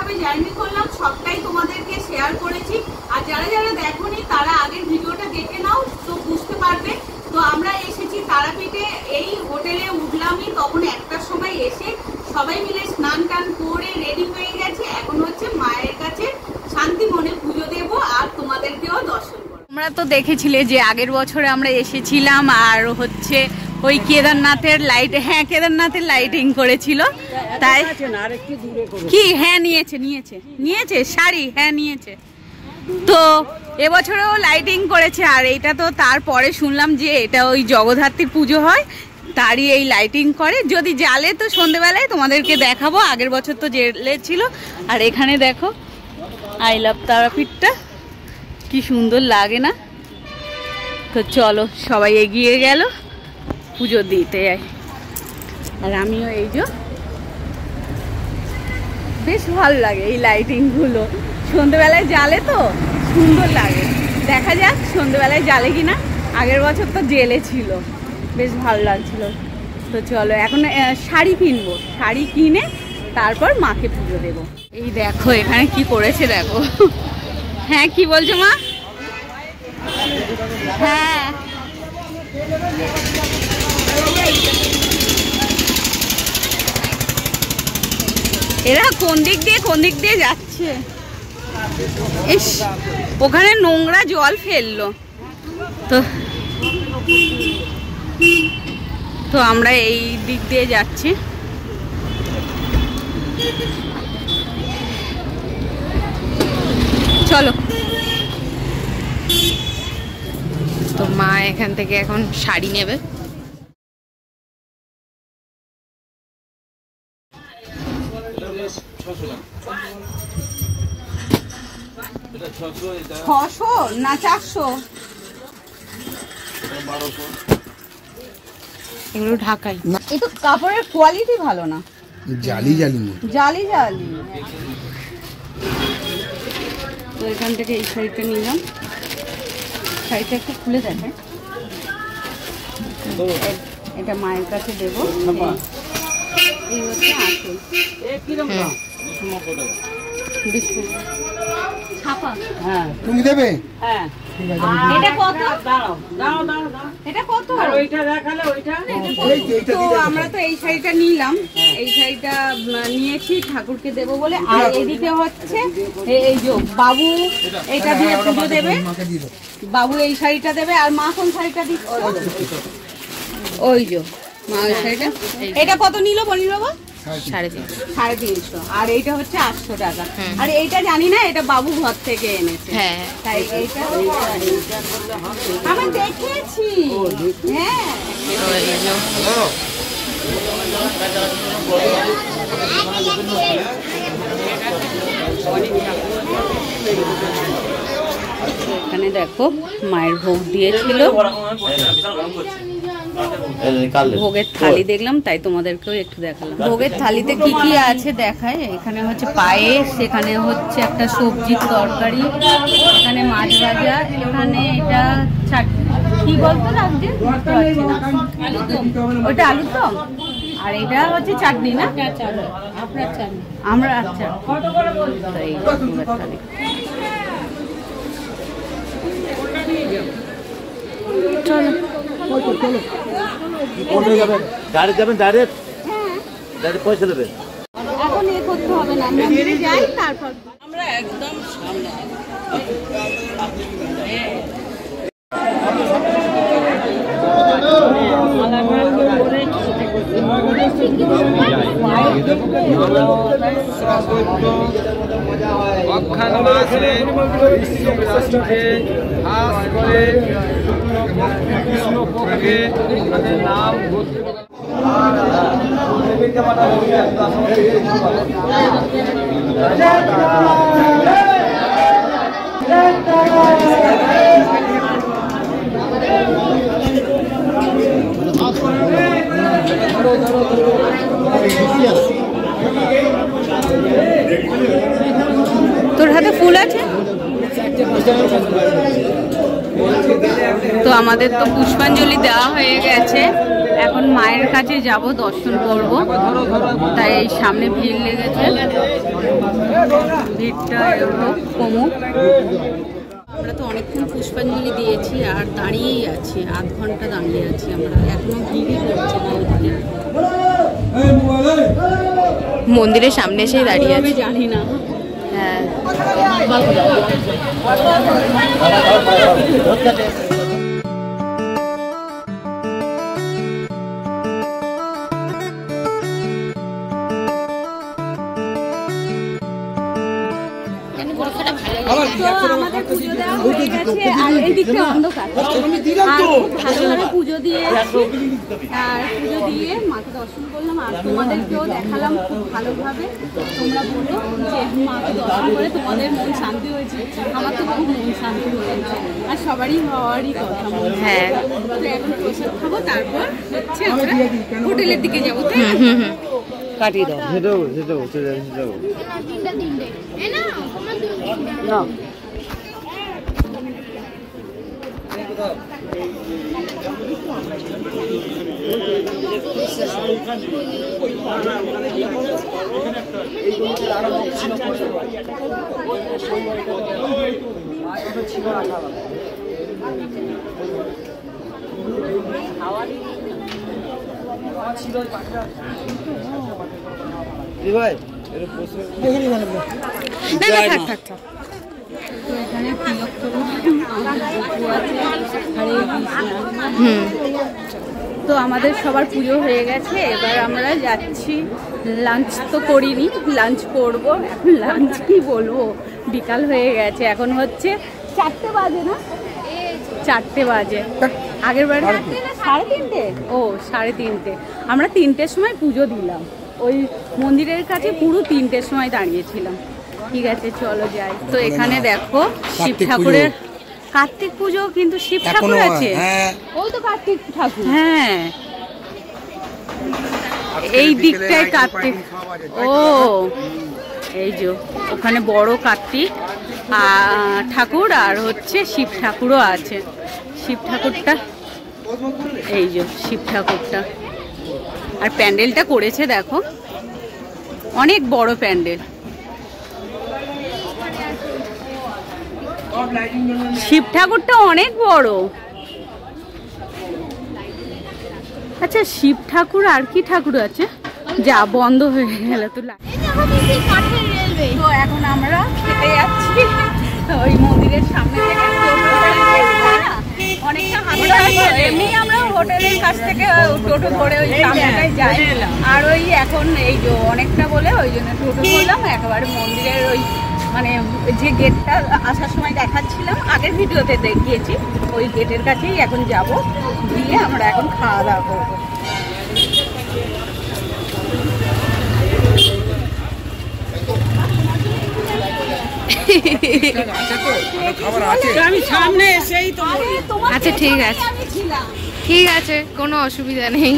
কিভাবে জার্নি করলাম সবটাই তোমাদেরকে শেয়ার করেছি। আর যারা যারা দেখোনি তারা আগের ভিডিওটা দেখে নাও, তো বুঝতে পারবে। তো আমরা এসেছি তারাপীঠে, এই হোটেলে উঠলামই তখন 1টার সময় এসে সবাই মিলে স্নান টান করে রেডি হয়ে গেছে। এখন হচ্ছে মায়ের কাছে শান্তি মনে পুজো দেবো আর তোমাদেরকেও দর্শন করবো। তোমরা তো দেখেছিলে যে আগের বছরে আমরা এসেছিলাম আর হচ্ছে ওই কেদারনাথের লাইট, হ্যাঁ কেদারনাথের লাইটিং করেছিল। তাই কি হ্যাঁ নিয়েছে শাড়ি, হ্যাঁ নিয়েছে। তো এবছরেও লাইটিং করেছে। আর এইটা তো তারপরে শুনলাম যে এটা ওই জগদ্ধাত্রীর পুজো হয়, তারই এই লাইটিং করে। যদি জ্বালে তো সন্ধেবেলায় তোমাদেরকে দেখাবো। আগের বছর তো জ্বেলেছিল। আর এখানে দেখো আই লাভ তারাপীঠটা কি সুন্দর লাগে না? তো চলো সবাই এগিয়ে গেল পুজো দিতে। আর আমিও এই যে বেশ ভালো লাগে এই লাইটিং গুলো, সন্ধ্যেবেলায় জ্বালে তো সুন্দর লাগে। দেখা যাক সন্ধ্যেবেলায় জ্বালে কিনা। আগের বছর তো জ্বেলেছিল, বেশ ভালো লাগছিল। তো চলো এখন শাড়ি কিনবো, শাড়ি কিনে তারপর মাকে পুজো দেবো। এই দেখো এখানে কি করেছে দেখো। হ্যাঁ কি বলছো মা? হ্যাঁ এরা কোন দিক দিয়ে যাচ্ছে? ইস ওখানে নোংরা জল ফেললো। তো আমরা এই দিক দিয়ে যাচ্ছি। চলো। তো মা এখান থেকে এখন শাড়ি নেবে। ছশো না 400? এগুলো ঢাকাই। এই তো কাপড়ের কোয়ালিটি ভালো না, জালি জালি জালি জালি। তো এখান থেকে এই শাড়িটা নিলাম। শাড়িটা একটু খুলে দেখে, এটা মায়ের কাছে দেবো। এই হচ্ছে আসল ছাপা। হ্যাঁ তুমি দেবে? হ্যাঁ। এটা কত? এটা কত? তো আমরা তো এই শাড়িটা নিলাম, এই শাড়িটা নিয়েছি ঠাকুরকে দেবো বলে। আর এদিকে হচ্ছে এই যে বাবু এটা দিয়ে পুজো দেবে, বাবু এই শাড়িটা দেবে। আর মা কোন শাড়িটা দিচ্ছে? ওই যে মা ওই শাড়িটা। এটা কত নিল বলি বাবা? 350। আর এইটা হচ্ছে 800 টাকা। আর এইটা জানি না, এটা বাবু ঘর থেকে এনেছে। হ্যাঁ তাই এইটা আমি দেখেছি। হ্যাঁ এখানে দেখো মায়ের ভোগ দিয়েছিল, ভোগের থালি দেখলাম, তাই তোমাদেরকেও একটু দেখালাম। ভোগের থালিতে কি কি আছে দেখায়। এখানে হচ্ছে পায়েস, এখানে হচ্ছে একটা সবজির তরকারি, এখানে মাছ ভাজা, এখানে এটা কি বলতো লাগছে ওইটা আলুর দম, আর এটা হচ্ছে চাটনি না? আমরা আচ্ছা চলো পয়সা দেবে। এখন এ করতে হবে না, আমরা যাই তারপর আমরা একদম সামনে। অক্ষান মাসে কৃষ্ণপক্ষে খাস করে কৃষ্ণপক্ষে তাদের নাম তোর হাতে ফুল আছে তো? আমাদের তো পুষ্পাঞ্জলি দেওয়া হয়ে গেছে, এখন মায়ের কাছে যাব, দর্শন করব। তাই এই সামনে ভিড় লেগেছে, ভিড়টা হোক কমুক। আমরা তো অনেকক্ষণ পুষ্পাঞ্জলি দিয়েছি আর দাঁড়িয়েই আছি, আধ ঘন্টা দাঁড়িয়ে আছি আমরা, এখনো ভিড়ই করছে না। মন্দিরের সামনে এসে দাঁড়িয়ে আমি জানি না। হ্যাঁ আমাদের পুজো দেওয়া হয়ে গেছে আর এই দিকটা অন্ধকার, আর খুব ভালোভাবে পুজো দিয়ে আর পুজো দিয়ে মাকে দর্শন করলাম আর তোমাদেরকেও দেখালাম খুব ভালোভাবে। তোমরা বলো যে মাকে দর্শন করে তোমাদের মন শান্তি হয়েছে, আমার তো খুব মন শান্তি হয়েছে আর সবারই হওয়ারই কথা। হ্যাঁ তো এখন প্রসাদ খাবো, তারপর হচ্ছে আমরা হোটেলের দিকে যাবো। কাটিয়ে দাও সেটাও না। ভাই এখানে তো আমাদের সবার পুজো হয়ে গেছে, এবার আমরা যাচ্ছি। লাঞ্চ তো করিনি, লাঞ্চ করব। এখন লাঞ্চ কি বলবো, বিকাল হয়ে গেছে, এখন হচ্ছে 4টে বাজে না, 4টে বাজে। আগের বার 3:30, ও 3:30। আমরা 3টের সময় পুজো দিলাম, ওই মন্দিরের কাছে পুরো 3টের সময় দাঁড়িয়েছিলাম। ঠিক আছে চলো যাই। তো এখানে দেখো শিব ঠাকুরের কার্তিক পুজো, কিন্তু শিব ঠাকুর আছে, ওই তো কার্তিক ঠাকুর। হ্যাঁ এই দিকটায় কার্তিক, ও এই যে ওখানে বড় কার্তিক ঠাকুর আর হচ্ছে শিব ঠাকুরও আছে। শিব ঠাকুরটা এই যে শিব ঠাকুরটা, আর প্যান্ডেলটা করেছে দেখো, অনেক বড় প্যান্ডেল। শিব ঠাকুরটা অনেক বড়। আচ্ছা শিব ঠাকুর আর কি ঠাকুর আছে, যা বন্ধ হয়ে গেল তো। তো এখন আমরা খেতে যাচ্ছি ওই মন্দিরের সামনে থেকে, অনেকটা হাঁটতে। এমনি আমরা হোটেলের কাছ থেকে টোটো করে ওই সামনেটাই যাই, আর ওই এখন এই যে অনেকটা বলে ওই জন্য টোটো করলাম একেবারে মন্দিরের ওই মানে যে গেটটা আসার সময় দেখাচ্ছিলাম, আগের ভিডিওতে দেখিয়েছি, ওই গেটের কাছেই এখন যাব, গিয়ে আমরা এখন খাওয়া দাওয়া করবো। আচ্ছা ঠিক আছে, ঠিক আছে, কোনো অসুবিধা নেই।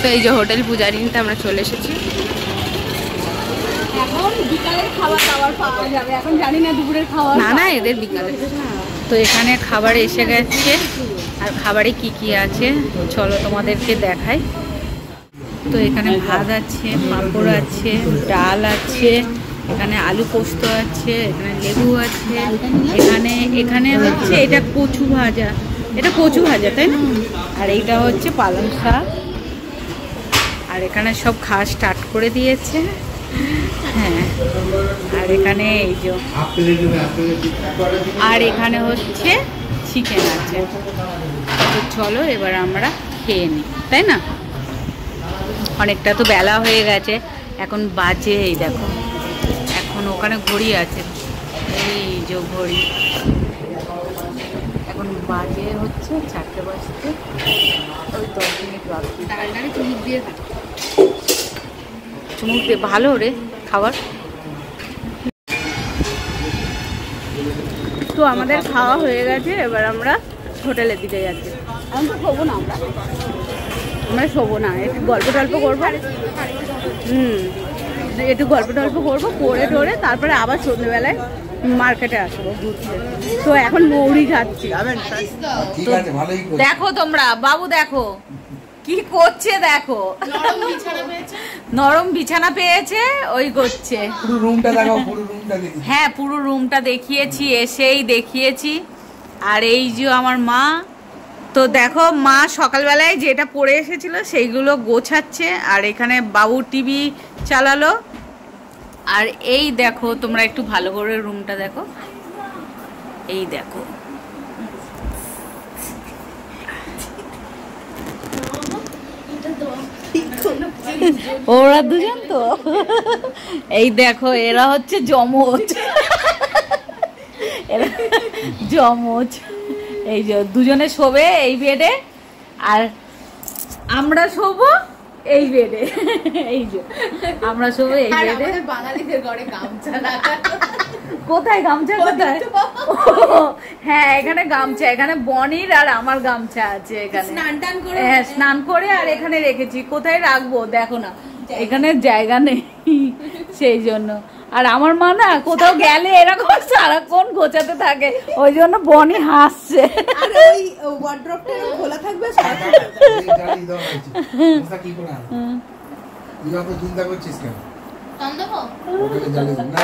তো এই যে হোটেল পূজারিতে আমরা চলে এসেছি। এখন বিকালের খাবার দাবার পাওয়া যাবে, এখন জানি না দুপুরের খাবার। না না এদের বিকালে। তো এখানে খাবার এসে গেছে, আর খাবারে কি কি আছে চলো তোমাদেরকে দেখাই। তো এখানে ভাত আছে, পাঁপড় আছে, ডাল আছে, এখানে আলু পোস্ত আছে, এখানে লেবু আছে, এখানে হচ্ছে এটা কচু ভাজা, এটা কচু ভাজা তাই না, আর এইটা হচ্ছে পালং শাক। আর এখানে সব খাওয়া স্টার্ট করে দিয়েছে। হ্যাঁ আর এখানে এই যে, আর এখানে হচ্ছে চিকেন আছে। তো চলো এবার আমরা খেয়ে নিই, তাই না? অনেকটা তো বেলা হয়ে গেছে, এখন বাজে এই দেখো, এখন ওখানে ঘড়ি আছে, এই যে ঘড়ি, এখন বাজে হচ্ছে 4টে বাজতে ওই 10 মিনিট বাকি। ডালটাকে চুমুক দিয়ে ভালো রে খাবার। তো আমাদের খাওয়া হয়ে গেছে, এবার আমরা হোটেলের দিকে যাচ্ছি। এখন তো শোবো না, আমরা শোবো না, একটু গল্প টল্প করবো। একটু গল্প টল্প করবো, করে টোরে তারপরে আবার সন্ধ্যেবেলায় মার্কেটে আসবো ঘুরতে। তো এখন মৌরি খাচ্ছি। ঠিক আছে, ভালোই করছো। দেখো তোমরা, বাবু দেখো কি করছে, দেখো নরম বিছানা পেয়েছে, ওই করছে। পুরো রুমটা দেখাও, পুরো রুমটা দেখি। হ্যাঁ, পুরো রুমটা দেখিয়েছি, এসেই দেখিয়েছি। আর এই যে আমার মা, তো দেখো মা সকালবেলায় যেটা পরে এসেছিল সেইগুলো গোছাচ্ছে, আর এখানে বাবু টিভি চালালো। আর এই দেখো তোমরা একটু ভালো করে রুমটা দেখো, এই দেখো ওরা দুজন তো, এই দেখো এরা হচ্ছে জমজ, এরা জমজ। এই যে দুজনে শোবে এই বেডে, আর আমরা শোবো এই বেডে। এই যে আমরা শোবো এই বেডে। বাঙালিদের ঘরে গামছা লাগা, কোথায় গামছা, কোথায়? হ্যাঁ, এখানে গামছা, এখানে বনির আর আমার গামছা আছে এখানে। স্নান টান করে, হ্যাঁ স্নান করে, আর এখানে রেখেছি। কোথায় রাখবো দেখো না, এখানে জায়গা নেই, সেই জন্য। আর আমার মা না কোথাও গেলে এরকম সারাক্ষণ গোছাতে থাকে, ওই জন্য বনি হাসছে। আর ওই ওয়ার্ড্রপটা খোলা থাকবে সারাক্ষণ। এই গাড়ি দাও আছে। ওটা কি করে আনো? তুই অত চিন্তা করছিস কেন? টান দেবো? ওখানে জ্বালিয়ে দাও। না